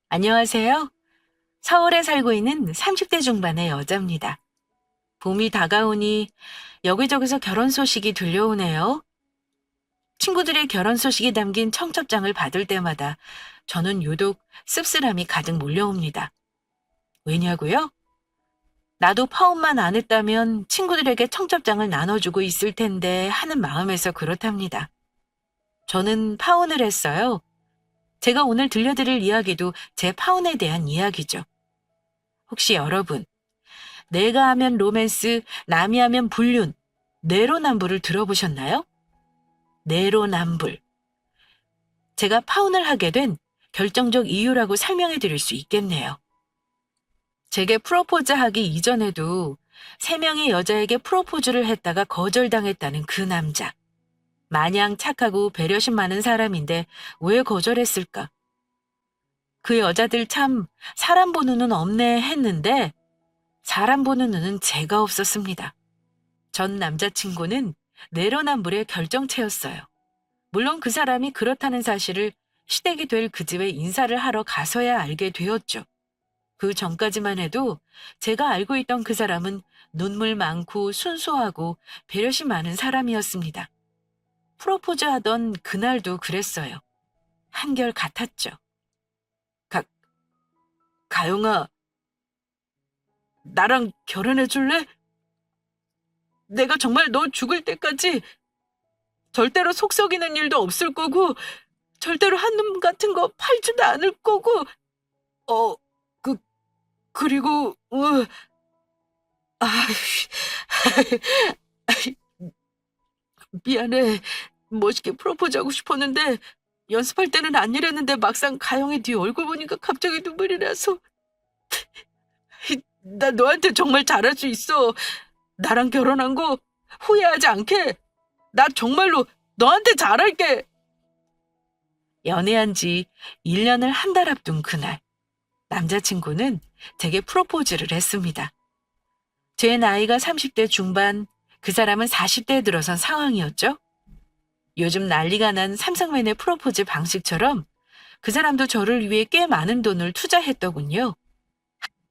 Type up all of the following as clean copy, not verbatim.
안녕하세요. 서울에 살고 있는 30대 중반의 여자입니다. 봄이 다가오니 여기저기서 결혼 소식이 들려오네요. 친구들의 결혼 소식이 담긴 청첩장을 받을 때마다 저는 유독 씁쓸함이 가득 몰려옵니다. 왜냐고요? 나도 파혼만 안 했다면 친구들에게 청첩장을 나눠주고 있을 텐데 하는 마음에서 그렇답니다. 저는 파혼을 했어요. 제가 오늘 들려드릴 이야기도 제 파혼에 대한 이야기죠. 혹시 여러분, 내가 하면 로맨스, 남이 하면 불륜, 내로남불을 들어보셨나요? 내로남불. 제가 파혼을 하게 된 결정적 이유라고 설명해 드릴 수 있겠네요. 제게 프로포즈 하기 이전에도 3명의 여자에게 프로포즈를 했다가 거절당했다는 그 남자. 마냥 착하고 배려심 많은 사람인데 왜 거절했을까? 그 여자들 참 사람 보는 눈 없네 했는데 사람 보는 눈은 제가 없었습니다. 전 남자친구는 내로남불의 결정체였어요. 물론 그 사람이 그렇다는 사실을 시댁이 될 그 집에 인사를 하러 가서야 알게 되었죠. 그 전까지만 해도 제가 알고 있던 그 사람은 눈물 많고 순수하고 배려심 많은 사람이었습니다. 프로포즈 하던 그날도 그랬어요. 한결 같았죠. 가, 가영아, 나랑 결혼해 줄래? 내가 정말 너 죽을 때까지 절대로 속 썩이는 일도 없을 거고 절대로 한눈 같은 거 팔지도 않을 거고, 어, 그, 그리고, 아, 미안해. 멋있게 프로포즈하고 싶었는데, 연습할 때는 안 이랬는데 막상 가영이 네 얼굴 보니까 갑자기 눈물이 나서. 나 너한테 정말 잘할 수 있어. 나랑 결혼한 거 후회하지 않게. 나 정말로 너한테 잘할게. 연애한 지 1년을 한 달 앞둔 그날. 남자친구는 제게 프로포즈를 했습니다. 제 나이가 30대 중반, 그 사람은 40대에 들어선 상황이었죠. 요즘 난리가 난 삼성맨의 프로포즈 방식처럼 그 사람도 저를 위해 꽤 많은 돈을 투자했더군요.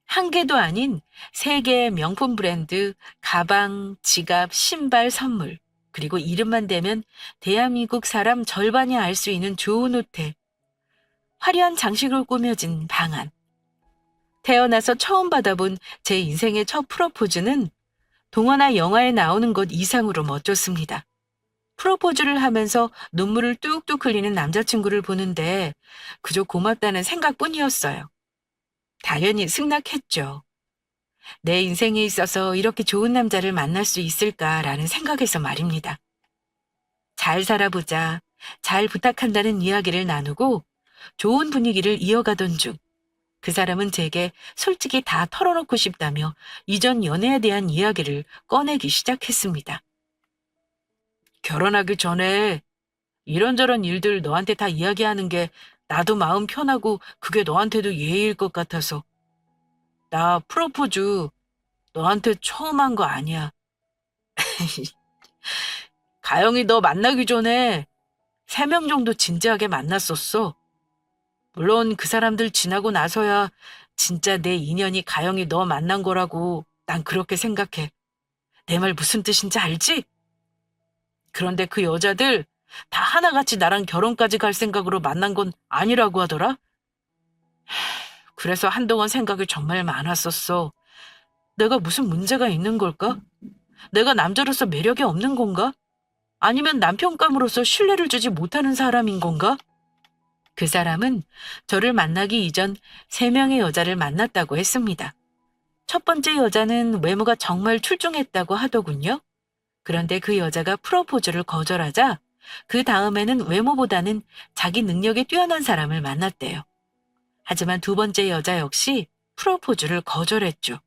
한 개도 아닌 3개의 명품 브랜드, 가방, 지갑, 신발, 선물, 그리고 이름만 대면 대한민국 사람 절반이 알 수 있는 좋은 호텔, 화려한 장식으로 꾸며진 방안. 태어나서 처음 받아본 제 인생의 첫 프로포즈는 동화나 영화에 나오는 것 이상으로 멋졌습니다. 프로포즈를 하면서 눈물을 뚝뚝 흘리는 남자친구를 보는데 그저 고맙다는 생각뿐이었어요. 당연히 승낙했죠. 내 인생에 있어서 이렇게 좋은 남자를 만날 수 있을까라는 생각에서 말입니다. 잘 살아보자, 잘 부탁한다는 이야기를 나누고 좋은 분위기를 이어가던 중 그 사람은 제게 솔직히 다 털어놓고 싶다며 이전 연애에 대한 이야기를 꺼내기 시작했습니다. 결혼하기 전에 이런저런 일들 너한테 다 이야기하는 게 나도 마음 편하고 그게 너한테도 예의일 것 같아서. 나 프로포즈 너한테 처음 한 거 아니야. 가영이 너 만나기 전에 3명 정도 진지하게 만났었어. 물론 그 사람들 지나고 나서야 진짜 내 인연이 가영이 너 만난 거라고 난 그렇게 생각해. 내 말 무슨 뜻인지 알지? 그런데 그 여자들 다 하나같이 나랑 결혼까지 갈 생각으로 만난 건 아니라고 하더라. 그래서 한동안 생각이 정말 많았었어. 내가 무슨 문제가 있는 걸까? 내가 남자로서 매력이 없는 건가? 아니면 남편감으로서 신뢰를 주지 못하는 사람인 건가? 그 사람은 저를 만나기 이전 3명의 여자를 만났다고 했습니다. 첫 번째 여자는 외모가 정말 출중했다고 하더군요. 그런데 그 여자가 프로포즈를 거절하자 그 다음에는 외모보다는 자기 능력에 뛰어난 사람을 만났대요. 하지만 두 번째 여자 역시 프로포즈를 거절했죠.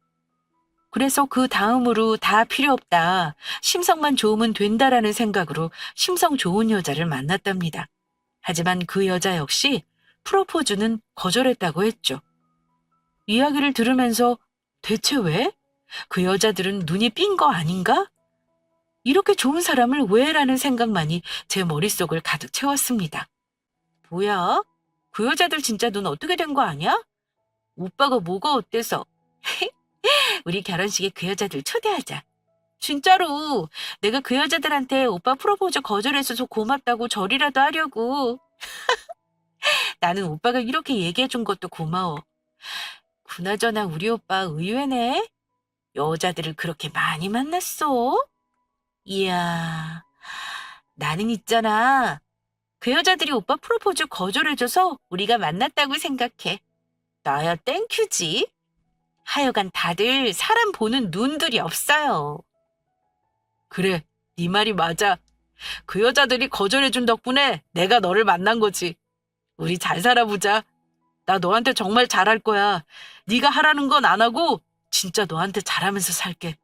그래서 그 다음으로 다 필요 없다. 심성만 좋으면 된다라는 생각으로 심성 좋은 여자를 만났답니다. 하지만 그 여자 역시 프로포즈는 거절했다고 했죠. 이야기를 들으면서 대체 왜? 그 여자들은 눈이 삔 거 아닌가? 이렇게 좋은 사람을 왜? 라는 생각만이 제 머릿속을 가득 채웠습니다. 뭐야? 그 여자들 진짜 눈 어떻게 된 거 아니야? 오빠가 뭐가 어때서? 우리 결혼식에 그 여자들 초대하자. 진짜로 내가 그 여자들한테 오빠 프로포즈 거절해줘서 고맙다고 절이라도 하려고. 나는 오빠가 이렇게 얘기해준 것도 고마워. 그나저나 우리 오빠 의외네. 여자들을 그렇게 많이 만났어? 이야, 나는 있잖아. 그 여자들이 오빠 프로포즈 거절해줘서 우리가 만났다고 생각해. 나야 땡큐지. 하여간 다들 사람 보는 눈들이 없어요. 그래, 네 말이 맞아. 그 여자들이 거절해준 덕분에 내가 너를 만난 거지. 우리 잘 살아보자. 나 너한테 정말 잘할 거야. 네가 하라는 건 안 하고 진짜 너한테 잘하면서 살게.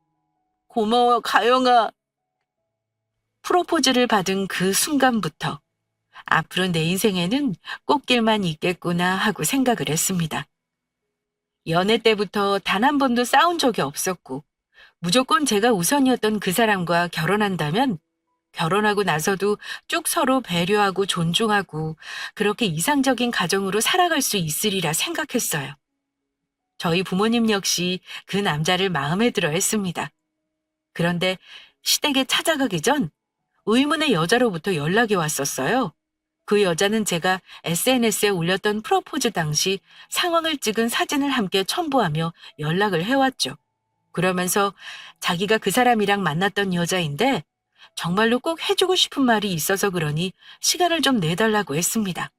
고마워, 가영아. 프로포즈를 받은 그 순간부터 앞으로 내 인생에는 꽃길만 있겠구나 하고 생각을 했습니다. 연애 때부터 단 한 번도 싸운 적이 없었고 무조건 제가 우선이었던 그 사람과 결혼한다면 결혼하고 나서도 쭉 서로 배려하고 존중하고 그렇게 이상적인 가정으로 살아갈 수 있으리라 생각했어요. 저희 부모님 역시 그 남자를 마음에 들어 했습니다. 그런데 시댁에 찾아가기 전 의문의 여자로부터 연락이 왔었어요. 그 여자는 제가 SNS에 올렸던 프로포즈 당시 상황을 찍은 사진을 함께 첨부하며 연락을 해왔죠. 그러면서 자기가 그 사람이랑 만났던 여자인데 정말로 꼭 해주고 싶은 말이 있어서 그러니 시간을 좀 내달라고 했습니다.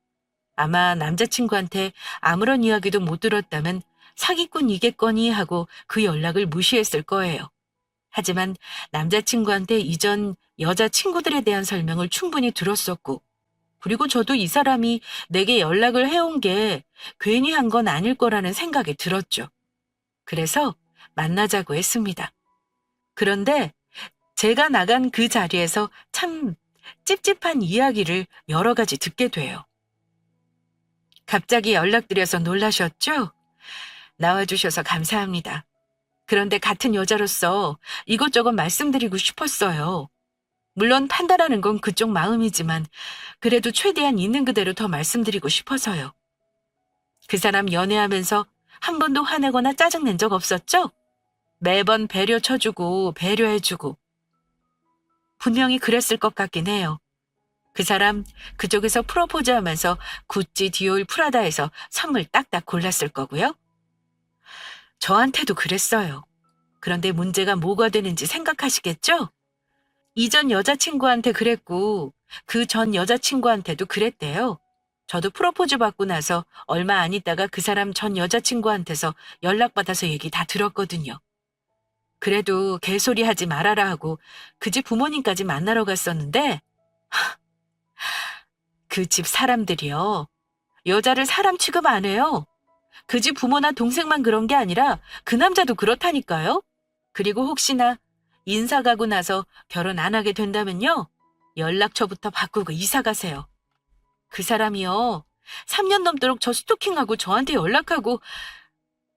아마 남자친구한테 아무런 이야기도 못 들었다면 사기꾼이겠거니 하고 그 연락을 무시했을 거예요. 하지만 남자친구한테 이전 여자친구들에 대한 설명을 충분히 들었었고 그리고 저도 이 사람이 내게 연락을 해온 게 괜히 한 건 아닐 거라는 생각이 들었죠. 그래서 만나자고 했습니다. 그런데 제가 나간 그 자리에서 참 찝찝한 이야기를 여러 가지 듣게 돼요. 갑자기 연락드려서 놀라셨죠? 나와주셔서 감사합니다. 그런데 같은 여자로서 이것저것 말씀드리고 싶었어요. 물론 판단하는 건 그쪽 마음이지만 그래도 최대한 있는 그대로 더 말씀드리고 싶어서요. 그 사람 연애하면서 한 번도 화내거나 짜증낸 적 없었죠? 매번 배려 쳐주고 배려해주고. 분명히 그랬을 것 같긴 해요. 그 사람 그쪽에서 프로포즈하면서 구찌, 디올, 프라다에서 선물 딱딱 골랐을 거고요. 저한테도 그랬어요. 그런데 문제가 뭐가 되는지 생각하시겠죠? 이전 여자친구한테 그랬고 그 전 여자친구한테도 그랬대요. 저도 프로포즈 받고 나서 얼마 안 있다가 그 사람 전 여자친구한테서 연락받아서 얘기 다 들었거든요. 그래도 개소리 하지 말아라 하고 그 집 부모님까지 만나러 갔었는데 그 집 사람들이요. 여자를 사람 취급 안 해요. 그 집 부모나 동생만 그런 게 아니라 그 남자도 그렇다니까요. 그리고 혹시나 인사 가고 나서 결혼 안 하게 된다면요. 연락처부터 바꾸고 이사 가세요. 그 사람이요. 3년 넘도록 저 스토킹하고 저한테 연락하고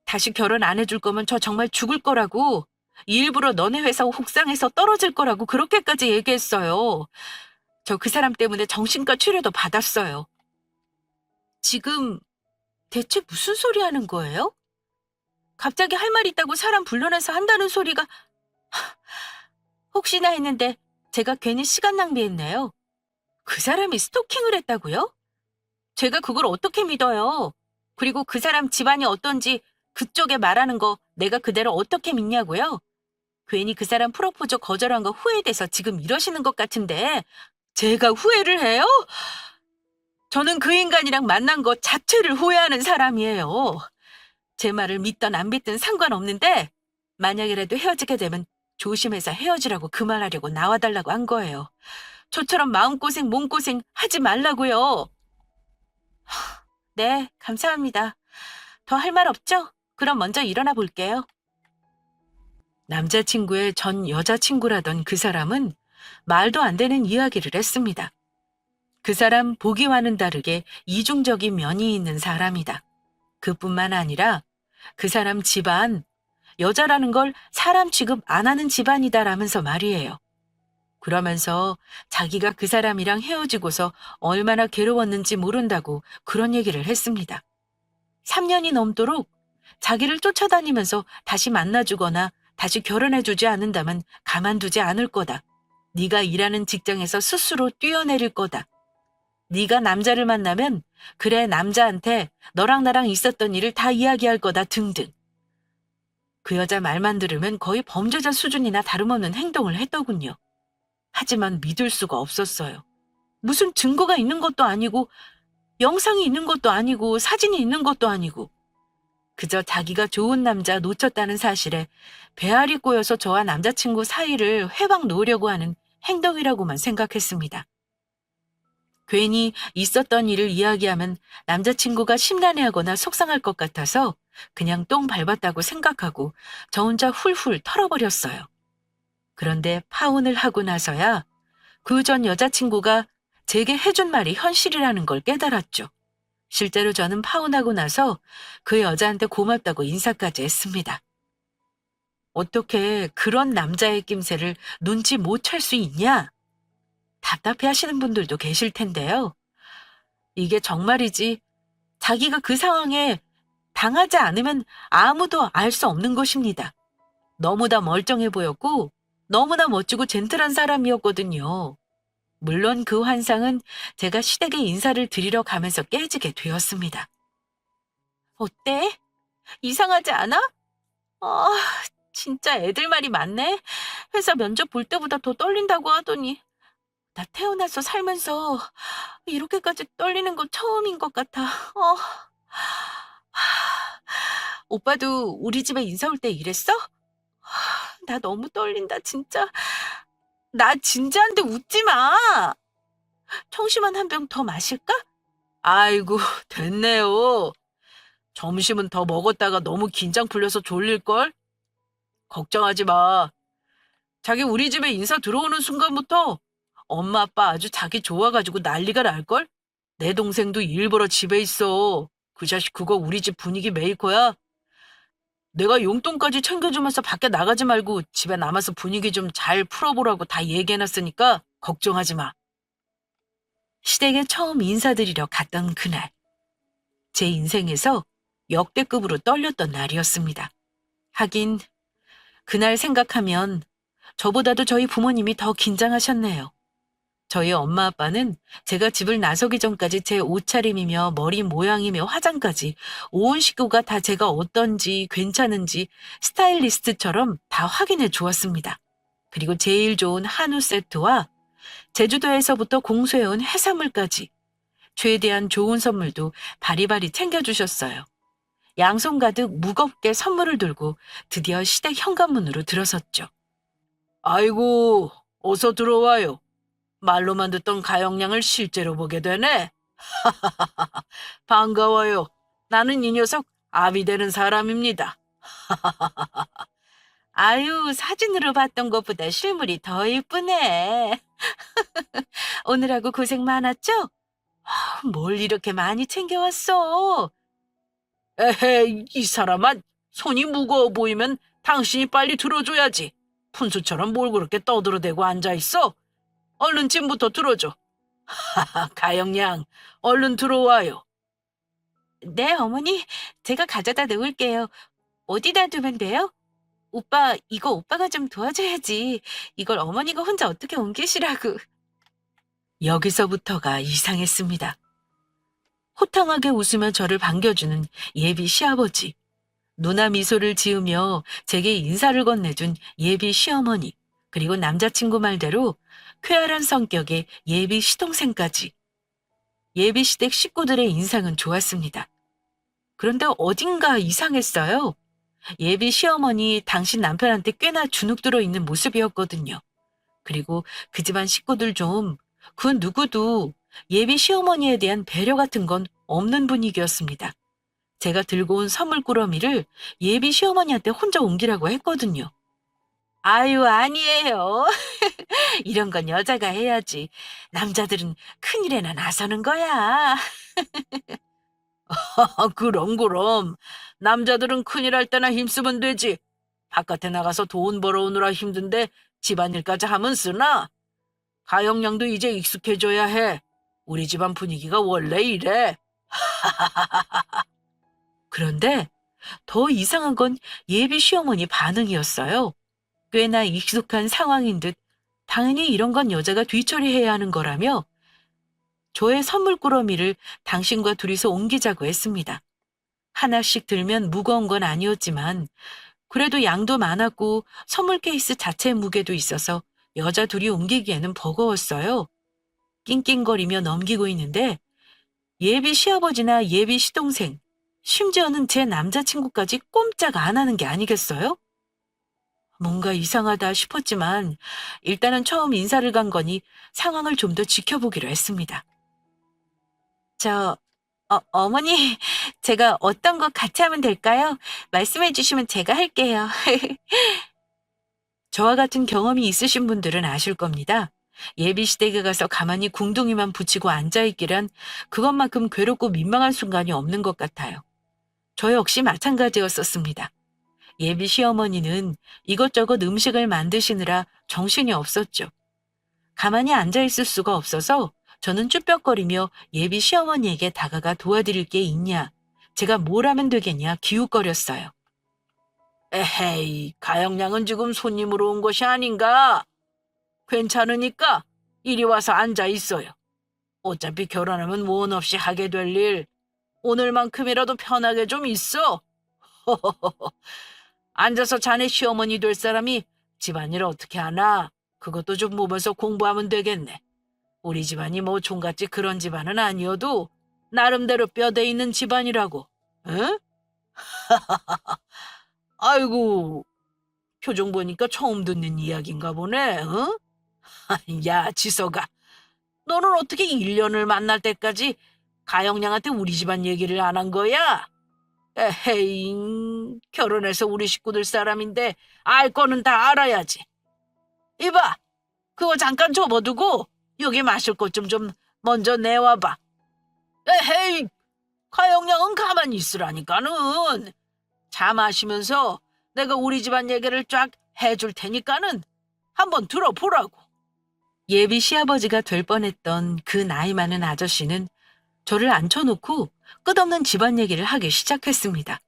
다시 결혼 안 해줄 거면 저 정말 죽을 거라고 일부러 너네 회사 옥상에서 떨어질 거라고 그렇게까지 얘기했어요. 저 그 사람 때문에 정신과 치료도 받았어요. 지금 대체 무슨 소리 하는 거예요? 갑자기 할 말 있다고 사람 불러내서 한다는 소리가 혹시나 했는데 제가 괜히 시간 낭비했네요. 그 사람이 스토킹을 했다고요? 제가 그걸 어떻게 믿어요? 그리고 그 사람 집안이 어떤지 그쪽에 말하는 거 내가 그대로 어떻게 믿냐고요? 괜히 그 사람 프로포즈 거절한 거 후회돼서 지금 이러시는 것 같은데 제가 후회를 해요? 저는 그 인간이랑 만난 것 자체를 후회하는 사람이에요. 제 말을 믿든 안 믿든 상관없는데 만약이라도 헤어지게 되면 조심해서 헤어지라고 그 말하려고 나와달라고 한 거예요. 저처럼 마음고생, 몸고생 하지 말라고요. 네, 감사합니다. 더 할 말 없죠? 그럼 먼저 일어나 볼게요. 남자친구의 전 여자친구라던 그 사람은 말도 안 되는 이야기를 했습니다. 그 사람 보기와는 다르게 이중적인 면이 있는 사람이다. 그뿐만 아니라 그 사람 집안, 여자라는 걸 사람 취급 안 하는 집안이다라면서 말이에요. 그러면서 자기가 그 사람이랑 헤어지고서 얼마나 괴로웠는지 모른다고 그런 얘기를 했습니다. 3년이 넘도록 자기를 쫓아다니면서 다시 만나주거나 다시 결혼해주지 않는다면 가만두지 않을 거다. 네가 일하는 직장에서 스스로 뛰어내릴 거다. 네가 남자를 만나면 그래 남자한테 너랑 나랑 있었던 일을 다 이야기할 거다 등등. 그 여자 말만 들으면 거의 범죄자 수준이나 다름없는 행동을 했더군요. 하지만 믿을 수가 없었어요. 무슨 증거가 있는 것도 아니고 영상이 있는 것도 아니고 사진이 있는 것도 아니고 그저 자기가 좋은 남자 놓쳤다는 사실에 배알이 꼬여서 저와 남자친구 사이를 회방 놓으려고 하는 행동이라고만 생각했습니다. 괜히 있었던 일을 이야기하면 남자친구가 심란해하거나 속상할 것 같아서 그냥 똥 밟았다고 생각하고 저 혼자 훌훌 털어버렸어요. 그런데 파혼을 하고 나서야 그 전 여자친구가 제게 해준 말이 현실이라는 걸 깨달았죠. 실제로 저는 파혼하고 나서 그 여자한테 고맙다고 인사까지 했습니다. 어떻게 그런 남자의 낌새를 눈치 못 챌 수 있냐? 답답해 하시는 분들도 계실 텐데요. 이게 정말이지 자기가 그 상황에 당하지 않으면 아무도 알 수 없는 것입니다. 너무나 멀쩡해 보였고 너무나 멋지고 젠틀한 사람이었거든요. 물론 그 환상은 제가 시댁에 인사를 드리러 가면서 깨지게 되었습니다. 어때? 이상하지 않아? 아, 진짜 애들 말이 많네. 회사 면접 볼 때보다 더 떨린다고 하더니 나 태어나서 살면서 이렇게까지 떨리는 건 처음인 것 같아. 오빠도 우리 집에 인사 올 때 이랬어? 나 너무 떨린다, 진짜. 나 진지한데 웃지 마. 청심환 한 병 더 마실까? 아이고, 됐네요. 점심은 더 먹었다가 너무 긴장 풀려서 졸릴걸? 걱정하지 마. 자기 우리 집에 인사 들어오는 순간부터 엄마 아빠 아주 자기 좋아가지고 난리가 날걸? 내 동생도 일부러 집에 있어. 그 자식 그거 우리 집 분위기 메이커야. 내가 용돈까지 챙겨주면서 밖에 나가지 말고 집에 남아서 분위기 좀 잘 풀어보라고 다 얘기해놨으니까 걱정하지 마. 시댁에 처음 인사드리러 갔던 그날. 제 인생에서 역대급으로 떨렸던 날이었습니다. 하긴 그날 생각하면 저보다도 저희 부모님이 더 긴장하셨네요. 저희 엄마 아빠는 제가 집을 나서기 전까지 제 옷차림이며 머리 모양이며 화장까지 온 식구가 다 제가 어떤지 괜찮은지 스타일리스트처럼 다 확인해 주었습니다. 그리고 제일 좋은 한우 세트와 제주도에서부터 공수해온 해산물까지 최대한 좋은 선물도 바리바리 챙겨주셨어요. 양손 가득 무겁게 선물을 들고 드디어 시댁 현관문으로 들어섰죠. 아이고, 어서 들어와요. 말로만 듣던 가영양을 실제로 보게 되네. 반가워요. 나는 이 녀석 아비 되는 사람입니다. 아유, 사진으로 봤던 것보다 실물이 더 이쁘네. 오늘하고 고생 많았죠? 뭘 이렇게 많이 챙겨왔어? 에헤, 이 사람아, 손이 무거워 보이면 당신이 빨리 들어줘야지. 푼수처럼 뭘 그렇게 떠들어대고 앉아있어? 얼른 짐부터 들어줘. 가영양, 얼른 들어와요. 네, 어머니. 제가 가져다 놓을게요. 어디다 두면 돼요? 오빠, 이거 오빠가 좀 도와줘야지. 이걸 어머니가 혼자 어떻게 옮기시라고. 여기서부터가 이상했습니다. 호탕하게 웃으며 저를 반겨주는 예비 시아버지, 누나 미소를 지으며 제게 인사를 건네준 예비 시어머니, 그리고 남자친구 말대로 쾌활한 성격의 예비 시동생까지. 예비 시댁 식구들의 인상은 좋았습니다. 그런데 어딘가 이상했어요. 예비 시어머니 당신 남편한테 꽤나 주눅 들어 있는 모습이었거든요. 그리고 그 집안 식구들 좀 그 누구도 예비 시어머니에 대한 배려 같은 건 없는 분위기였습니다. 제가 들고 온 선물 꾸러미를 예비 시어머니한테 혼자 옮기라고 했거든요. 아유, 아니에요. 이런 건 여자가 해야지. 남자들은 큰일에나 나서는 거야. 그럼. 남자들은 큰일 할 때나 힘쓰면 되지. 바깥에 나가서 돈 벌어오느라 힘든데 집안일까지 하면 쓰나? 가영양도 이제 익숙해져야 해. 우리 집안 분위기가 원래 이래. 그런데 더 이상한 건 예비 시어머니 반응이었어요. 꽤나 익숙한 상황인 듯 당연히 이런 건 여자가 뒤처리해야 하는 거라며 저의 선물 꾸러미를 당신과 둘이서 옮기자고 했습니다. 하나씩 들면 무거운 건 아니었지만 그래도 양도 많았고 선물 케이스 자체의 무게도 있어서 여자 둘이 옮기기에는 버거웠어요. 낑낑거리며 넘기고 있는데 예비 시아버지나 예비 시동생, 심지어는 제 남자친구까지 꼼짝 안 하는 게 아니겠어요? 뭔가 이상하다 싶었지만 일단은 처음 인사를 간 거니 상황을 좀 더 지켜보기로 했습니다. 어머니, 제가 어떤 거 같이 하면 될까요? 말씀해 주시면 제가 할게요. 저와 같은 경험이 있으신 분들은 아실 겁니다. 예비 시댁에 가서 가만히 궁둥이만 붙이고 앉아있기란 그것만큼 괴롭고 민망한 순간이 없는 것 같아요. 저 역시 마찬가지였었습니다. 예비 시어머니는 이것저것 음식을 만드시느라 정신이 없었죠. 가만히 앉아있을 수가 없어서 저는 쭈뼛거리며 예비 시어머니에게 다가가 도와드릴 게 있냐, 제가 뭘 하면 되겠냐 기웃거렸어요. 에헤이, 가영양은 지금 손님으로 온 것이 아닌가? 괜찮으니까 이리 와서 앉아 있어요. 어차피 결혼하면 원 없이 하게 될 일, 오늘만큼이라도 편하게 좀 있어. 앉아서 자네 시어머니 될 사람이 집안일 어떻게 하나? 그것도 좀 보면서 공부하면 되겠네. 우리 집안이 뭐 종같이 그런 집안은 아니어도 나름대로 뼈대 있는 집안이라고. 응? 아이고, 표정 보니까 처음 듣는 이야기인가 보네. 응? 야, 지석아. 너는 어떻게 1년을 만날 때까지 가영양한테 우리 집안 얘기를 안 한 거야? 에헤이, 결혼해서 우리 식구들 사람인데 알 거는 다 알아야지. 이봐, 그거 잠깐 접어두고 여기 마실 것 좀 먼저 내와봐. 에헤이, 가영양은 가만히 있으라니까는. 차 마시면서 내가 우리 집안 얘기를 쫙 해줄 테니까는 한번 들어보라고. 예비 시아버지가 될 뻔했던 그 나이 많은 아저씨는 저를 앉혀놓고 끝없는 집안 얘기를 하기 시작했습니다.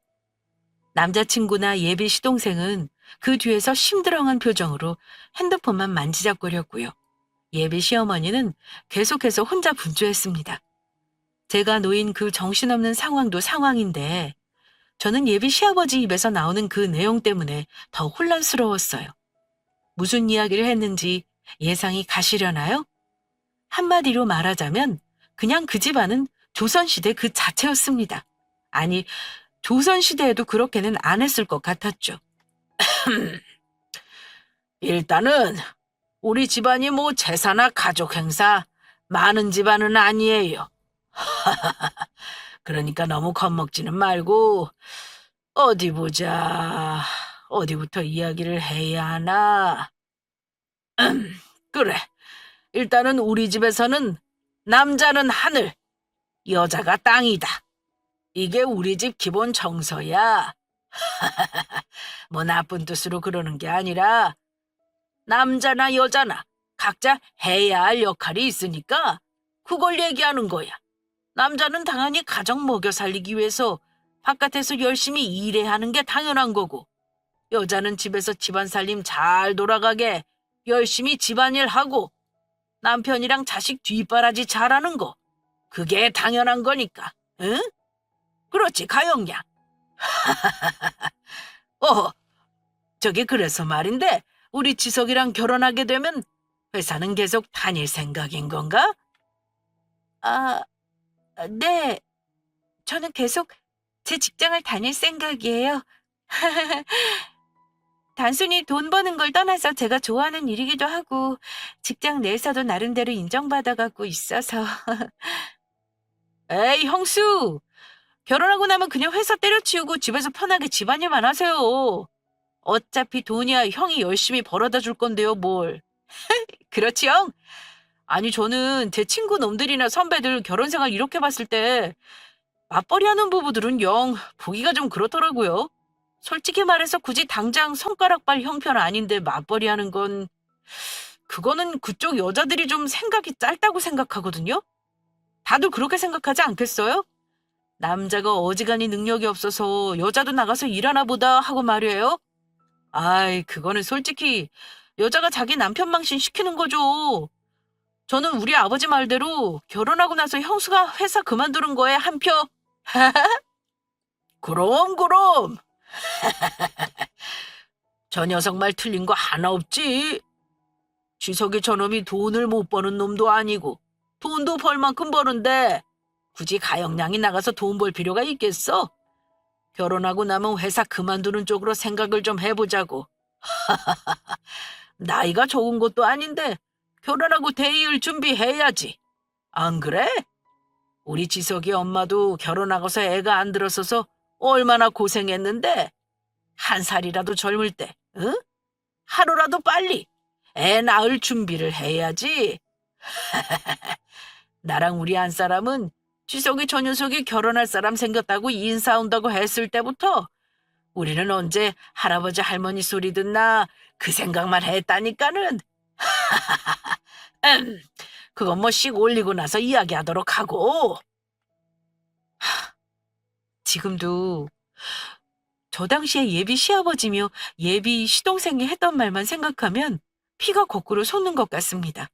남자친구나 예비 시동생은 그 뒤에서 심드렁한 표정으로 핸드폰만 만지작거렸고요. 예비 시어머니는 계속해서 혼자 분주했습니다. 제가 놓인 그 정신없는 상황도 상황인데 저는 예비 시아버지 입에서 나오는 그 내용 때문에 더 혼란스러웠어요. 무슨 이야기를 했는지 예상이 가시려나요? 한마디로 말하자면 그냥 그 집안은 조선시대 그 자체였습니다. 아니, 조선시대에도 그렇게는 안 했을 것 같았죠. 일단은 우리 집안이 뭐 제사나 가족 행사 많은 집안은 아니에요. 그러니까 너무 겁먹지는 말고 어디 보자. 어디부터 이야기를 해야 하나? 그래. 일단은 우리 집에서는 남자는 하늘, 여자가 땅이다. 이게 우리 집 기본 정서야. 뭐 나쁜 뜻으로 그러는 게 아니라 남자나 여자나 각자 해야 할 역할이 있으니까 그걸 얘기하는 거야. 남자는 당연히 가정 먹여 살리기 위해서 바깥에서 열심히 일해야 하는 게 당연한 거고, 여자는 집에서 집안 살림 잘 돌아가게 열심히 집안일 하고 남편이랑 자식 뒷바라지 잘하는 거, 그게 당연한 거니까. 응? 그렇지, 가영양. 어, 저기 그래서 말인데 우리 지석이랑 결혼하게 되면 회사는 계속 다닐 생각인 건가? 아, 네. 저는 계속 제 직장을 다닐 생각이에요. 단순히 돈 버는 걸 떠나서 제가 좋아하는 일이기도 하고 직장 내에서도 나름대로 인정받아가고 있어서. 에이, 형수! 결혼하고 나면 그냥 회사 때려치우고 집에서 편하게 집안일만 하세요. 어차피 돈이야 형이 열심히 벌어다 줄 건데요, 뭘. 그렇지, 형? 아니, 저는 제 친구 놈들이나 선배들 결혼 생활 이렇게 봤을 때 맞벌이 하는 부부들은 영 보기가 좀 그렇더라고요. 솔직히 말해서 굳이 당장 손가락발 형편 아닌데 맞벌이 하는 건 그거는 그쪽 여자들이 좀 생각이 짧다고 생각하거든요. 다들 그렇게 생각하지 않겠어요? 남자가 어지간히 능력이 없어서 여자도 나가서 일하나 보다 하고 말이에요. 아이, 그거는 솔직히 여자가 자기 남편 망신 시키는 거죠. 저는 우리 아버지 말대로 결혼하고 나서 형수가 회사 그만두는 거에 한 표. 그럼. 저 녀석 말 틀린 거 하나 없지. 지석이 저놈이 돈을 못 버는 놈도 아니고 돈도 벌 만큼 버는데 굳이 가영량이 나가서 돈 벌 필요가 있겠어? 결혼하고 나면 회사 그만두는 쪽으로 생각을 좀 해보자고. 나이가 적은 것도 아닌데 결혼하고 대이을 준비해야지. 안 그래? 우리 지석이 엄마도 결혼하고서 애가 안 들었어서 얼마나 고생했는데 한 살이라도 젊을 때, 응? 하루라도 빨리 애 낳을 준비를 해야지. 나랑 우리 안 사람은 지석이 저 녀석이 결혼할 사람 생겼다고 인사 온다고 했을 때부터 우리는 언제 할아버지 할머니 소리 듣나 그 생각만 했다니까는. 그건 뭐 씩 올리고 나서 이야기하도록 하고. 지금도 저 당시에 예비 시아버지며 예비 시동생이 했던 말만 생각하면 피가 거꾸로 솟는 것 같습니다.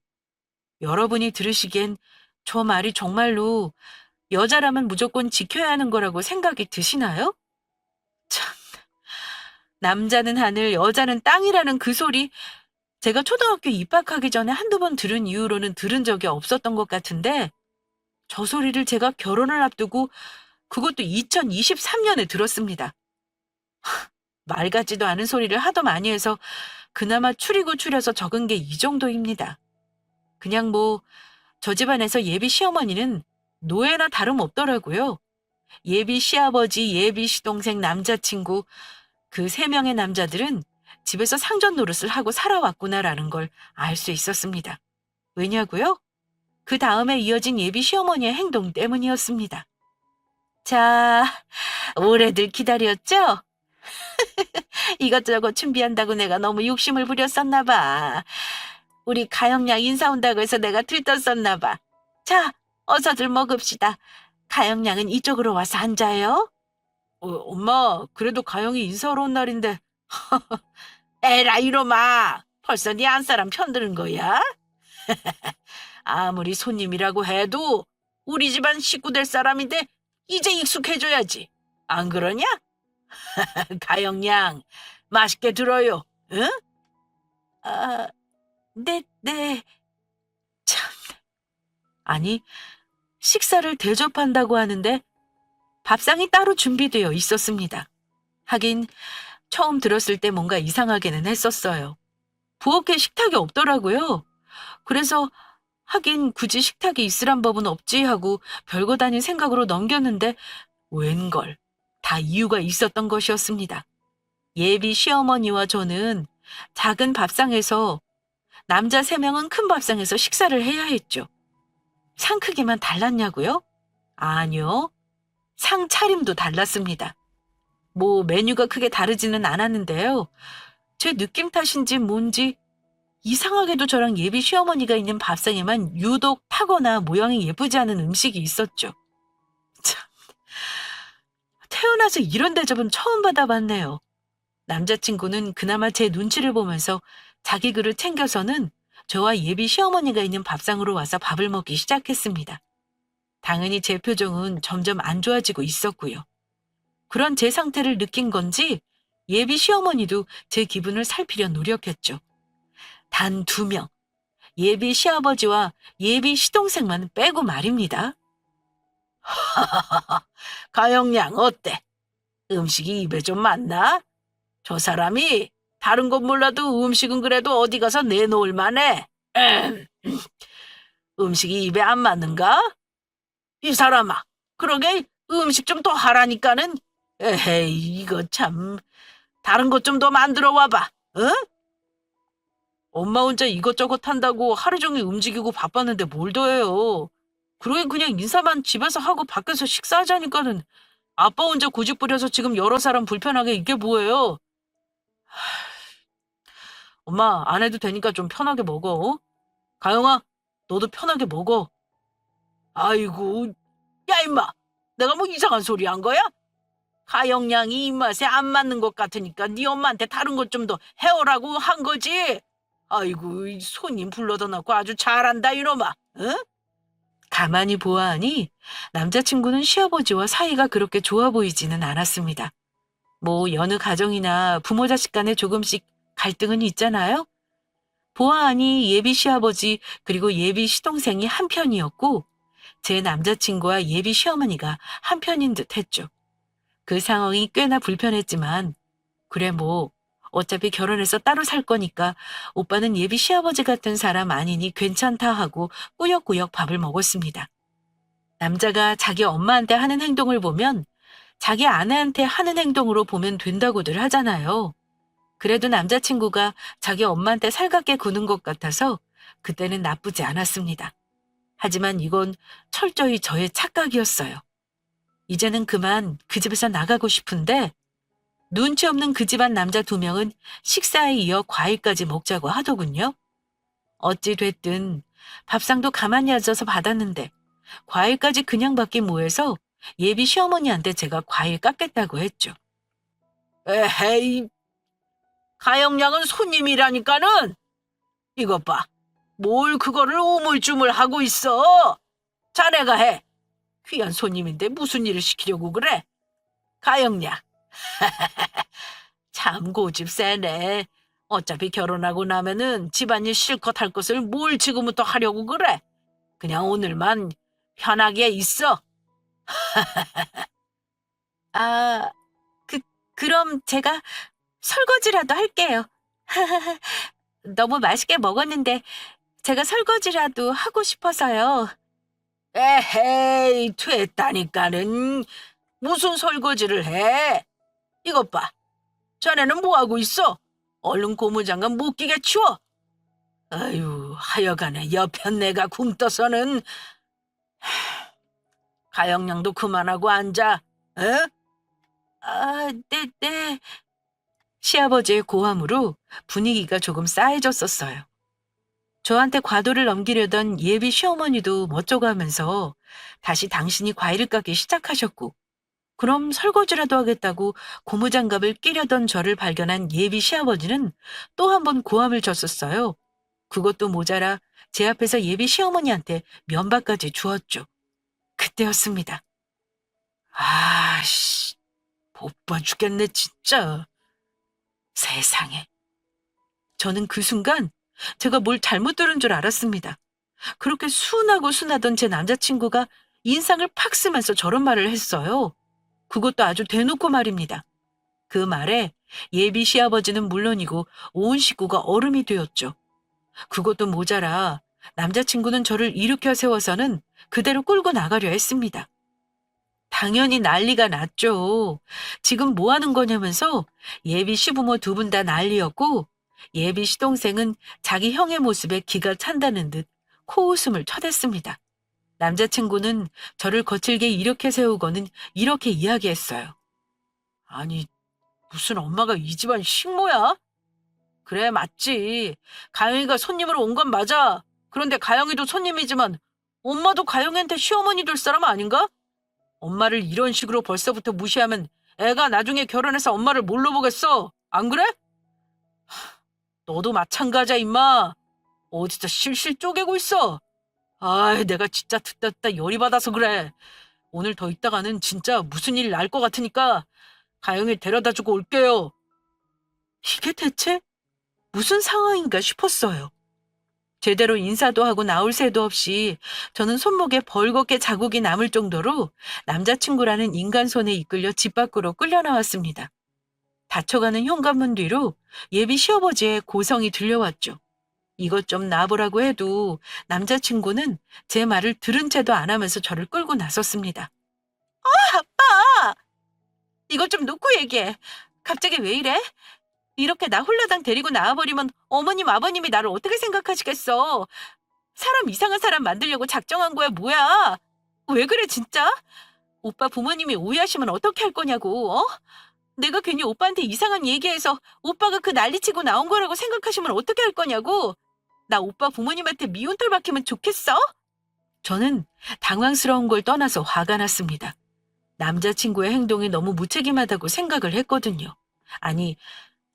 여러분이 들으시기엔 저 말이 정말로 여자라면 무조건 지켜야 하는 거라고 생각이 드시나요? 참, 남자는 하늘, 여자는 땅이라는 그 소리, 제가 초등학교 입학하기 전에 한두 번 들은 이후로는 들은 적이 없었던 것 같은데, 저 소리를 제가 결혼을 앞두고 그것도 2023년에 들었습니다. 말 같지도 않은 소리를 하도 많이 해서 그나마 추리고 추려서 적은 게 이 정도입니다. 그냥 뭐 저 집안에서 예비 시어머니는 노예나 다름없더라고요. 예비 시아버지, 예비 시동생, 남자친구 그 3명의 남자들은 집에서 상전 노릇을 하고 살아왔구나라는 걸 알 수 있었습니다. 왜냐고요? 그 다음에 이어진 예비 시어머니의 행동 때문이었습니다. 자, 오래들 기다렸죠? 이것저것 준비한다고 내가 너무 욕심을 부렸었나 봐. 우리 가영양 인사 온다고 해서 내가 들떴었나 봐. 자, 어서들 먹읍시다. 가영양은 이쪽으로 와서 앉아요. 엄마, 그래도 가영이 인사하러 온 날인데. 에라 이놈아, 벌써 네 안사람 편드는 거야? 아무리 손님이라고 해도 우리 집안 식구 될 사람인데 이제 익숙해져야지. 안 그러냐? 가영양, 맛있게 들어요. 응? 아, 네. 참. 아니, 식사를 대접한다고 하는데 밥상이 따로 준비되어 있었습니다. 하긴 처음 들었을 때 뭔가 이상하게는 했었어요. 부엌에 식탁이 없더라고요. 그래서 하긴 굳이 식탁이 있으란 법은 없지 하고 별거 다닌 생각으로 넘겼는데 웬걸 다 이유가 있었던 것이었습니다. 예비 시어머니와 저는 작은 밥상에서 남자 3명은 큰 밥상에서 식사를 해야 했죠. 상 크기만 달랐냐고요? 아니요. 상 차림도 달랐습니다. 뭐 메뉴가 크게 다르지는 않았는데요. 제 느낌 탓인지 뭔지 이상하게도 저랑 예비 시어머니가 있는 밥상에만 유독 타거나 모양이 예쁘지 않은 음식이 있었죠. 참, 태어나서 이런 대접은 처음 받아봤네요. 남자친구는 그나마 제 눈치를 보면서 자기 그릇 챙겨서는 저와 예비 시어머니가 있는 밥상으로 와서 밥을 먹기 시작했습니다. 당연히 제 표정은 점점 안 좋아지고 있었고요. 그런 제 상태를 느낀 건지 예비 시어머니도 제 기분을 살피려 노력했죠. 단 2명, 예비 시아버지와 예비 시동생만 빼고 말입니다. 가영양 어때? 음식이 입에 좀 맞나? 저 사람이 다른 건 몰라도 음식은 그래도 어디 가서 내놓을 만해. 음식이 입에 안 맞는가? 이 사람아, 그러게 음식 좀 더 하라니까는. 에헤이, 이거 참. 다른 것 좀 더 만들어 와봐, 응? 엄마 혼자 이것저것 한다고 하루 종일 움직이고 바빴는데 뭘 더해요. 그러게 그냥 인사만 집에서 하고 밖에서 식사하자니까는 아빠 혼자 고집 부려서 지금 여러 사람 불편하게 이게 뭐예요. 엄마 안 해도 되니까 좀 편하게 먹어. 어? 가영아, 너도 편하게 먹어. 아이고, 야 임마, 내가 뭐 이상한 소리 한 거야? 가영 양이 입맛에 안 맞는 것 같으니까 네 엄마한테 다른 것 좀 더 해오라고 한 거지. 아이고, 이 손님 불러다 놓고 아주 잘한다 이놈아. 응? 가만히 보아하니 남자친구는 시아버지와 사이가 그렇게 좋아 보이지는 않았습니다. 뭐 여느 가정이나 부모 자식 간에 조금씩 갈등은 있잖아요. 보아하니 예비 시아버지 그리고 예비 시동생이 한편이었고 제 남자친구와 예비 시어머니가 한편인 듯 했죠. 그 상황이 꽤나 불편했지만 그래 뭐 어차피 결혼해서 따로 살 거니까 오빠는 예비 시아버지 같은 사람 아니니 괜찮다 하고 꾸역꾸역 밥을 먹었습니다. 남자가 자기 엄마한테 하는 행동을 보면 자기 아내한테 하는 행동으로 보면 된다고들 하잖아요. 그래도 남자친구가 자기 엄마한테 살갑게 구는 것 같아서 그때는 나쁘지 않았습니다. 하지만 이건 철저히 저의 착각이었어요. 이제는 그만 그 집에서 나가고 싶은데 눈치 없는 그 집안 남자 2명은 식사에 이어 과일까지 먹자고 하더군요. 어찌 됐든 밥상도 가만히 앉아서 받았는데 과일까지 그냥 받기 뭐해서 예비 시어머니한테 제가 과일 깎겠다고 했죠. 에헤이, 가영 양은 손님이라니까는. 이것 봐. 뭘 그거를 우물쭈물하고 있어. 자네가 해. 귀한 손님인데 무슨 일을 시키려고 그래? 가영 양. 참 고집 세네. 어차피 결혼하고 나면은 집안일 실컷 할 것을 뭘 지금부터 하려고 그래? 그냥 오늘만 편하게 있어. 아, 그럼 제가 설거지라도 할게요. 너무 맛있게 먹었는데 제가 설거지라도 하고 싶어서요. 에헤이, 됐다니까는. 무슨 설거지를 해? 이것 봐. 자네는 뭐하고 있어? 얼른 고무장갑 못 끼게 치워. 아유, 하여간에 여편 내가 굶떠서는. 가영양도 그만하고 앉아. 어? 아, 네. 시아버지의 고함으로 분위기가 조금 싸해졌었어요. 저한테 과도를 넘기려던 예비 시어머니도 멋쩍어 하면서 다시 당신이 과일을 까기 시작하셨고, 그럼 설거지라도 하겠다고 고무장갑을 끼려던 저를 발견한 예비 시아버지는 또 한 번 고함을 쳤었어요. 그것도 모자라 제 앞에서 예비 시어머니한테 면박까지 주었죠. 그때였습니다. 아씨, 못 죽겠네 진짜. 세상에. 저는 그 순간 제가 뭘 잘못 들은 줄 알았습니다. 그렇게 순하고 순하던 제 남자친구가 인상을 팍 쓰면서 저런 말을 했어요. 그것도 아주 대놓고 말입니다. 그 말에 예비 시아버지는 물론이고 온 식구가 얼음이 되었죠. 그것도 모자라 남자친구는 저를 일으켜 세워서는 그대로 끌고 나가려 했습니다. 당연히 난리가 났죠. 지금 뭐 하는 거냐면서 예비 시부모 2분 다 난리였고 예비 시동생은 자기 형의 모습에 기가 찬다는 듯 코웃음을 쳐댔습니다. 남자친구는 저를 거칠게 일으켜 세우고는 이렇게 이야기했어요. 아니, 무슨 엄마가 이 집안 식모야? 그래, 맞지. 가영이가 손님으로 온 건 맞아. 그런데 가영이도 손님이지만 엄마도 가영이한테 시어머니 될 사람 아닌가? 엄마를 이런 식으로 벌써부터 무시하면 애가 나중에 결혼해서 엄마를 뭘로 보겠어? 안 그래? 너도 마찬가지야, 임마. 어디서 실실 쪼개고 있어? 아이, 내가 진짜 듣다 열이 받아서 그래. 오늘 더 있다가는 진짜 무슨 일 날 것 같으니까 가영이 데려다 주고 올게요. 이게 대체 무슨 상황인가 싶었어요. 제대로 인사도 하고 나올 새도 없이 저는 손목에 벌겋게 자국이 남을 정도로 남자친구라는 인간 손에 이끌려 집 밖으로 끌려 나왔습니다. 닫혀가는 현관문 뒤로 예비 시아버지의 고성이 들려왔죠. 이것 좀 놔보라고 해도 남자친구는 제 말을 들은 채도 안 하면서 저를 끌고 나섰습니다. 아빠! 이것 좀 놓고 얘기해. 갑자기 왜 이래? 이렇게 나 홀라당 데리고 나와버리면 어머님, 아버님이 나를 어떻게 생각하시겠어? 사람 이상한 사람 만들려고 작정한 거야, 뭐야? 왜 그래, 진짜? 오빠 부모님이 오해하시면 어떻게 할 거냐고, 어? 내가 괜히 오빠한테 이상한 얘기해서 오빠가 그 난리치고 나온 거라고 생각하시면 어떻게 할 거냐고? 나 오빠 부모님한테 미운털 박히면 좋겠어? 저는 당황스러운 걸 떠나서 화가 났습니다. 남자친구의 행동이 너무 무책임하다고 생각을 했거든요. 아니,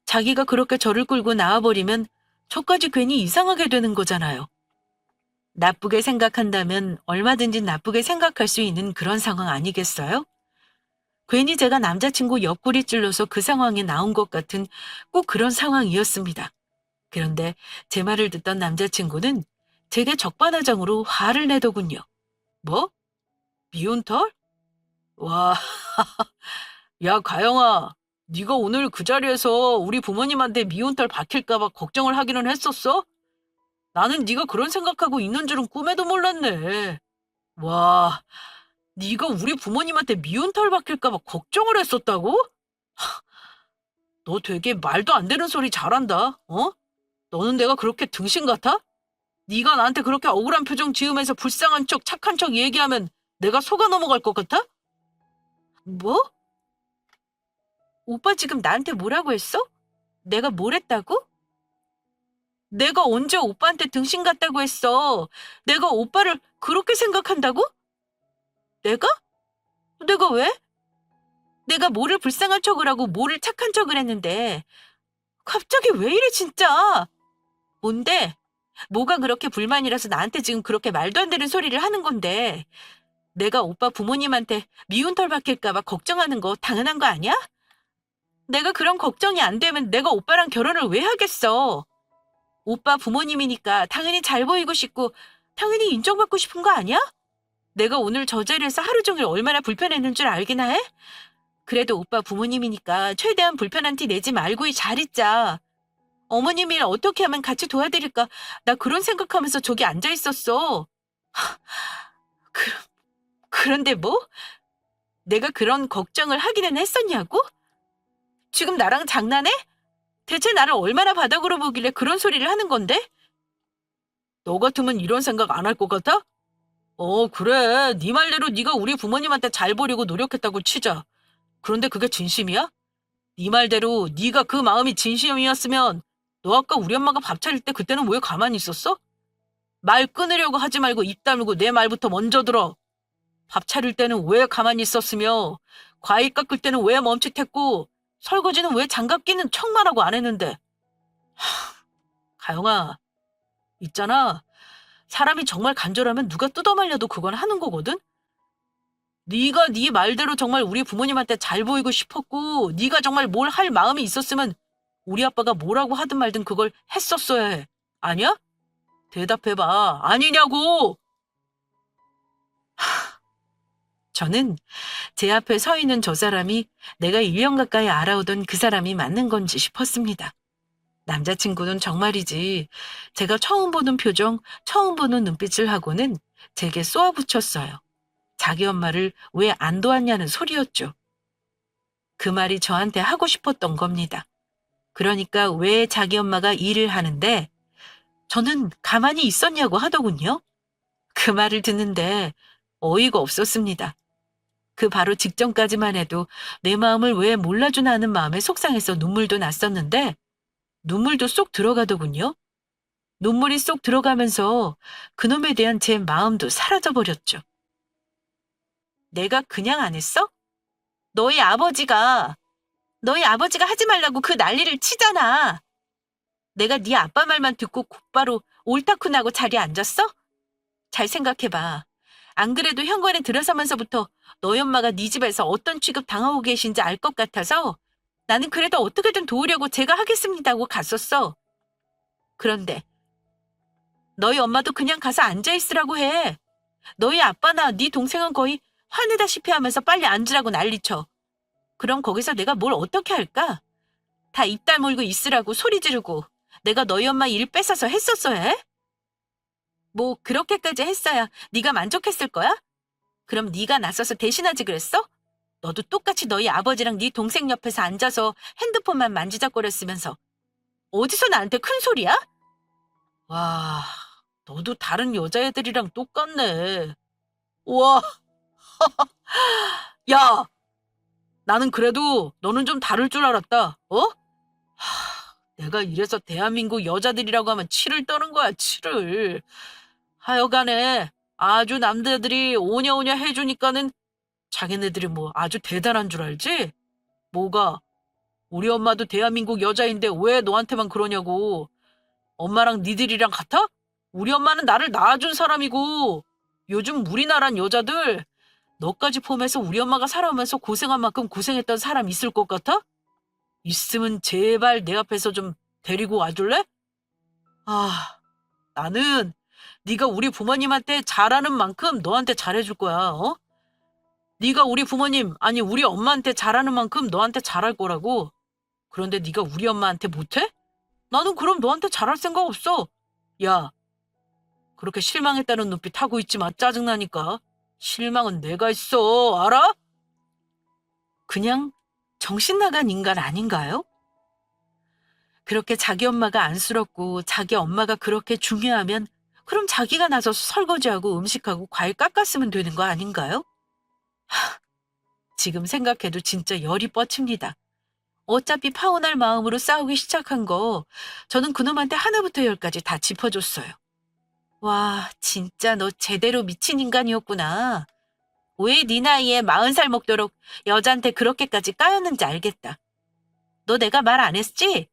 자기가 그렇게 저를 끌고 나와버리면 저까지 괜히 이상하게 되는 거잖아요. 나쁘게 생각한다면 얼마든지 나쁘게 생각할 수 있는 그런 상황 아니겠어요? 괜히 제가 남자친구 옆구리 찔러서 그 상황에 나온 것 같은 꼭 그런 상황이었습니다. 그런데 제 말을 듣던 남자친구는 되게 적반하장으로 화를 내더군요. 뭐? 미운털? 와, 야, 가영아. 네가 오늘 그 자리에서 우리 부모님한테 미운털 박힐까 봐 걱정을 하기는 했었어? 나는 네가 그런 생각하고 있는 줄은 꿈에도 몰랐네. 와, 네가 우리 부모님한테 미운털 박힐까 봐 걱정을 했었다고? 너 되게 말도 안 되는 소리 잘한다. 어? 너는 내가 그렇게 등신 같아? 네가 나한테 그렇게 억울한 표정 지으면서 불쌍한 척, 착한 척 얘기하면 내가 속아 넘어갈 것 같아? 뭐? 오빠 지금 나한테 뭐라고 했어? 내가 뭘 했다고? 내가 언제 오빠한테 등신 같다고 했어? 내가 오빠를 그렇게 생각한다고? 내가? 내가 왜? 내가 뭐를 불쌍한 척을 하고 뭐를 착한 척을 했는데 갑자기 왜 이래 진짜? 뭔데? 뭐가 그렇게 불만이라서 나한테 지금 그렇게 말도 안 되는 소리를 하는 건데 내가 오빠 부모님한테 미운털 박힐까 봐 걱정하는 거 당연한 거 아니야? 내가 그런 걱정이 안 되면 내가 오빠랑 결혼을 왜 하겠어? 오빠 부모님이니까 당연히 잘 보이고 싶고 당연히 인정받고 싶은 거 아니야? 내가 오늘 저 자리에서 하루 종일 얼마나 불편했는 줄 알기나 해? 그래도 오빠 부모님이니까 최대한 불편한 티 내지 말고 잘 있자. 어머님 일 어떻게 하면 같이 도와드릴까? 나 그런 생각하면서 저기 앉아 있었어. 그, 그런데 뭐? 내가 그런 걱정을 하기는 했었냐고? 지금 나랑 장난해? 대체 나를 얼마나 바닥으로 보길래 그런 소리를 하는 건데? 너 같으면 이런 생각 안 할 것 같아? 그래. 네 말대로 네가 우리 부모님한테 잘 보려고 노력했다고 치자. 그런데 그게 진심이야? 네 말대로 네가 그 마음이 진심이었으면 너 아까 우리 엄마가 밥 차릴 때 그때는 왜 가만히 있었어? 말 끊으려고 하지 말고 입 다물고 내 말부터 먼저 들어. 밥 차릴 때는 왜 가만히 있었으며 과일 깎을 때는 왜 멈칫했고 설거지는 왜 장갑 끼는 척만 하고 안 했는데. 가영아, 있잖아. 사람이 정말 간절하면 누가 뜯어말려도 그건 하는 거거든? 네가 네 말대로 정말 우리 부모님한테 잘 보이고 싶었고 네가 정말 뭘 할 마음이 있었으면 우리 아빠가 뭐라고 하든 말든 그걸 했었어야 해. 아니야? 대답해봐. 아니냐고! 저는 제 앞에 서 있는 저 사람이 내가 1년 가까이 알아오던 그 사람이 맞는 건지 싶었습니다. 남자친구는 정말이지 제가 처음 보는 표정, 처음 보는 눈빛을 하고는 제게 쏘아붙였어요. 자기 엄마를 왜 안 도왔냐는 소리였죠. 그 말이 저한테 하고 싶었던 겁니다. 그러니까 왜 자기 엄마가 일을 하는데 저는 가만히 있었냐고 하더군요. 그 말을 듣는데 어이가 없었습니다. 그 바로 직전까지만 해도 내 마음을 왜 몰라주나 하는 마음에 속상해서 눈물도 났었는데 눈물도 쏙 들어가더군요. 눈물이 쏙 들어가면서 그놈에 대한 제 마음도 사라져버렸죠. 내가 그냥 안 했어? 너희 아버지가 하지 말라고 그 난리를 치잖아. 내가 네 아빠 말만 듣고 곧바로 옳다쿠 나고 자리에 앉았어? 잘 생각해봐. 안 그래도 현관에 들어서면서부터 너희 엄마가 네 집에서 어떤 취급 당하고 계신지 알 것 같아서 나는 그래도 어떻게든 도우려고 제가 하겠습니다 하고 갔었어. 그런데 너희 엄마도 그냥 가서 앉아있으라고 해. 너희 아빠나 네 동생은 거의 화내다시피 하면서 빨리 앉으라고 난리쳐. 그럼 거기서 내가 뭘 어떻게 할까? 다 입 다물고 있으라고 소리 지르고 내가 너희 엄마 일 뺏어서 했었어야 해? 뭐 그렇게까지 했어야 네가 만족했을 거야? 그럼 네가 나서서 대신하지 그랬어? 너도 똑같이 너희 아버지랑 네 동생 옆에서 앉아서 핸드폰만 만지작거렸으면서 어디서 나한테 큰 소리야? 와, 너도 다른 여자애들이랑 똑같네. 우와, 야, 나는 그래도 너는 좀 다를 줄 알았다. 어? 내가 이래서 대한민국 여자들이라고 하면 치를 떠는 거야, 치를. 하여간에 아주 남자들이 오냐오냐 해주니까는 자기네들이 뭐 아주 대단한 줄 알지? 뭐가? 우리 엄마도 대한민국 여자인데 왜 너한테만 그러냐고. 엄마랑 니들이랑 같아? 우리 엄마는 나를 낳아준 사람이고 요즘 우리나라 여자들 너까지 포함해서 우리 엄마가 살아오면서 고생한 만큼 고생했던 사람 있을 것 같아? 있으면 제발 내 앞에서 좀 데리고 와줄래? 아, 나는 네가 우리 부모님한테 잘하는 만큼 너한테 잘해줄 거야. 어? 네가 우리 부모님 아니 우리 엄마한테 잘하는 만큼 너한테 잘할 거라고. 그런데 네가 우리 엄마한테 못해? 나는 그럼 너한테 잘할 생각 없어. 야, 그렇게 실망했다는 눈빛 하고 있지 마. 짜증나니까. 실망은 내가 있어. 알아? 그냥 정신 나간 인간 아닌가요? 그렇게 자기 엄마가 안쓰럽고 자기 엄마가 그렇게 중요하면 그럼 자기가 나서서 설거지하고 음식하고 과일 깎았으면 되는 거 아닌가요? 지금 생각해도 진짜 열이 뻗칩니다. 어차피 파혼할 마음으로 싸우기 시작한 거 저는 그놈한테 하나부터 열까지 다 짚어줬어요. 와, 진짜 너 제대로 미친 인간이었구나. 왜 네 나이에 40살 먹도록 여자한테 그렇게까지 까였는지 알겠다. 너 내가 말 안 했지?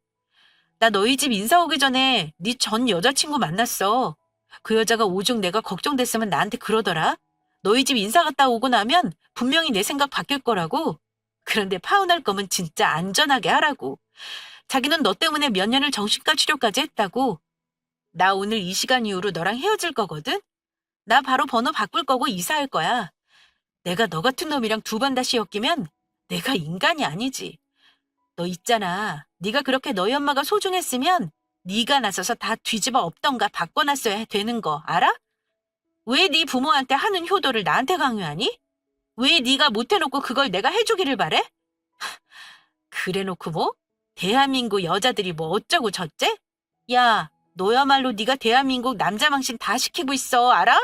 나 너희 집 인사 오기 전에 네 전 여자친구 만났어. 그 여자가 오죽 내가 걱정됐으면 나한테 그러더라. 너희 집 인사 갔다 오고 나면 분명히 내 생각 바뀔 거라고. 그런데 파혼할 거면 진짜 안전하게 하라고. 자기는 너 때문에 몇 년을 정신과 치료까지 했다고. 나 오늘 이 시간 이후로 너랑 헤어질 거거든? 나 바로 번호 바꿀 거고 이사할 거야. 내가 너 같은 놈이랑 두 번 다시 엮이면 내가 인간이 아니지. 너 있잖아. 네가 그렇게 너희 엄마가 소중했으면 네가 나서서 다 뒤집어 엎던가 바꿔놨어야 되는 거 알아? 왜 네 부모한테 하는 효도를 나한테 강요하니? 왜 네가 못해놓고 그걸 내가 해주기를 바래? 그래놓고 뭐? 대한민국 여자들이 뭐 어쩌고 저째? 야, 너야말로 네가 대한민국 남자 망신 다 시키고 있어, 알아?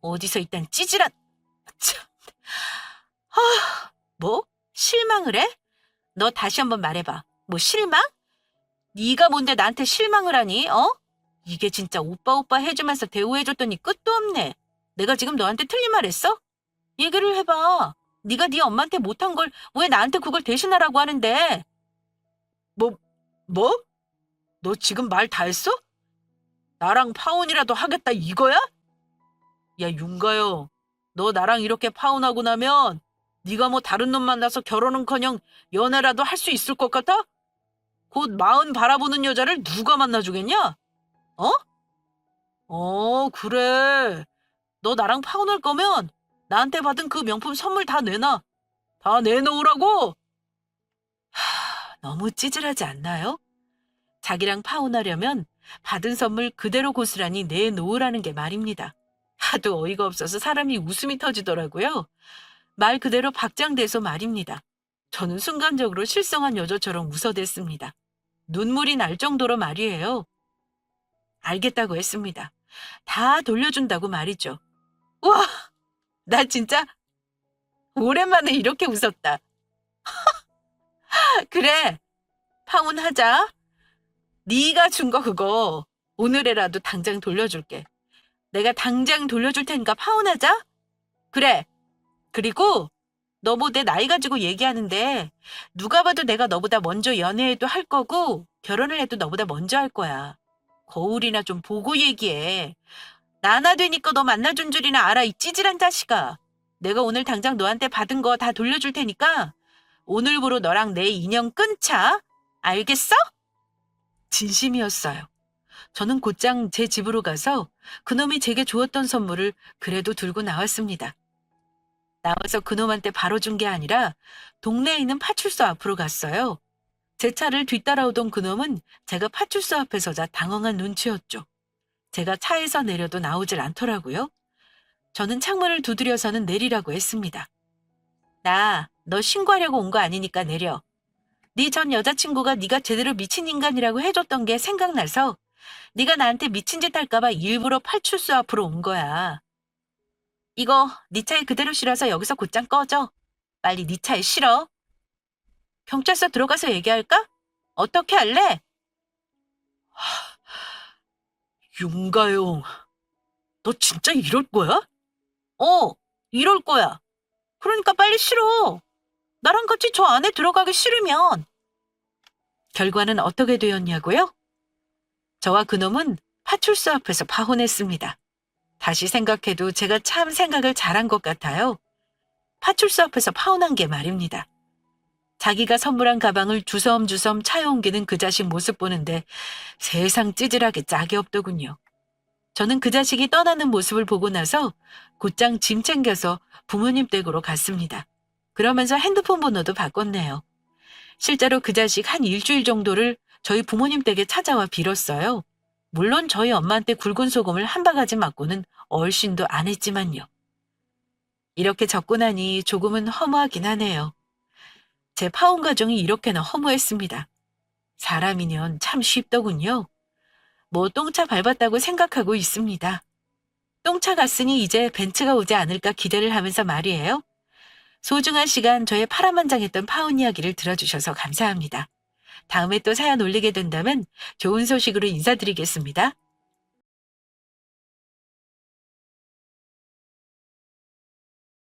어디서 일단 찌질한... 참. 뭐? 실망을 해? 너 다시 한번 말해봐. 뭐 실망? 네가 뭔데 나한테 실망을 하니? 어? 이게 진짜 오빠 해주면서 대우해줬더니 끝도 없네. 내가 지금 너한테 틀린 말 했어? 얘기를 해봐. 네가 네 엄마한테 못한 걸 왜 나한테 그걸 대신하라고 하는데? 뭐? 뭐? 너 지금 말 다 했어? 나랑 파혼이라도 하겠다 이거야? 야 윤가요. 너 나랑 이렇게 파혼하고 나면 네가 뭐 다른 놈 만나서 결혼은커녕 연애라도 할 수 있을 것 같아? 곧 40 바라보는 여자를 누가 만나주겠냐? 어? 그래. 너 나랑 파혼할 거면 나한테 받은 그 명품 선물 다 내놔. 다 내놓으라고! 너무 찌질하지 않나요? 자기랑 파혼하려면 받은 선물 그대로 고스란히 내놓으라는 게 말입니다. 하도 어이가 없어서 사람이 웃음이 터지더라고요. 말 그대로 박장대소 말입니다. 저는 순간적으로 실성한 여자처럼 웃어댔습니다. 눈물이 날 정도로 말이에요. 알겠다고 했습니다. 다 돌려준다고 말이죠. 와, 나 진짜 오랜만에 이렇게 웃었다. 그래, 파혼하자. 네가 준 거 그거 오늘이라도 당장 돌려줄게. 내가 당장 돌려줄 테니까 파혼하자. 그래. 그리고 너 뭐 내 나이 가지고 얘기하는데 누가 봐도 내가 너보다 먼저 연애해도 할 거고 결혼을 해도 너보다 먼저 할 거야. 거울이나 좀 보고 얘기해. 나나 되니까 너 만나준 줄이나 알아 이 찌질한 자식아. 내가 오늘 당장 너한테 받은 거 다 돌려줄 테니까 오늘부로 너랑 내 인연 끊자. 알겠어? 진심이었어요. 저는 곧장 제 집으로 가서 그놈이 제게 주었던 선물을 그래도 들고 나왔습니다. 나와서 그놈한테 바로 준 게 아니라 동네에 있는 파출소 앞으로 갔어요. 제 차를 뒤따라오던 그놈은 제가 파출소 앞에 서자 당황한 눈치였죠. 제가 차에서 내려도 나오질 않더라고요. 저는 창문을 두드려서는 내리라고 했습니다. 너 신고하려고 온 거 아니니까 내려. 네 전 여자친구가 네가 제대로 미친 인간이라고 해줬던 게 생각나서 네가 나한테 미친 짓 할까 봐 일부러 파출소 앞으로 온 거야. 이거 네 차에 그대로 실어서 여기서 곧장 꺼져. 빨리 네 차에 실어. 경찰서 들어가서 얘기할까? 어떻게 할래? 윤가영, 너 진짜 이럴 거야? 어, 이럴 거야. 그러니까 빨리 실어. 나랑 같이 저 안에 들어가기 싫으면. 결과는 어떻게 되었냐고요? 저와 그놈은 파출소 앞에서 파혼했습니다. 다시 생각해도 제가 참 생각을 잘한 것 같아요. 파출소 앞에서 파혼한 게 말입니다. 자기가 선물한 가방을 주섬주섬 차에 옮기는 그 자식 모습 보는데 세상 찌질하게 짝이 없더군요. 저는 그 자식이 떠나는 모습을 보고 나서 곧장 짐 챙겨서 부모님 댁으로 갔습니다. 그러면서 핸드폰 번호도 바꿨네요. 실제로 그 자식 한 일주일 정도를 저희 부모님 댁에 찾아와 빌었어요. 물론 저희 엄마한테 굵은 소금을 한 바가지 맞고는 얼씬도 안 했지만요. 이렇게 적고 나니 조금은 허무하긴 하네요. 제 파혼 가정이 이렇게나 허무했습니다. 사람이면 참 쉽더군요. 뭐 똥차 밟았다고 생각하고 있습니다. 똥차 갔으니 이제 벤츠가 오지 않을까 기대를 하면서 말이에요. 소중한 시간 저의 파란만장했던 파혼 이야기를 들어주셔서 감사합니다. 다음에 또 사연 올리게 된다면 좋은 소식으로 인사드리겠습니다.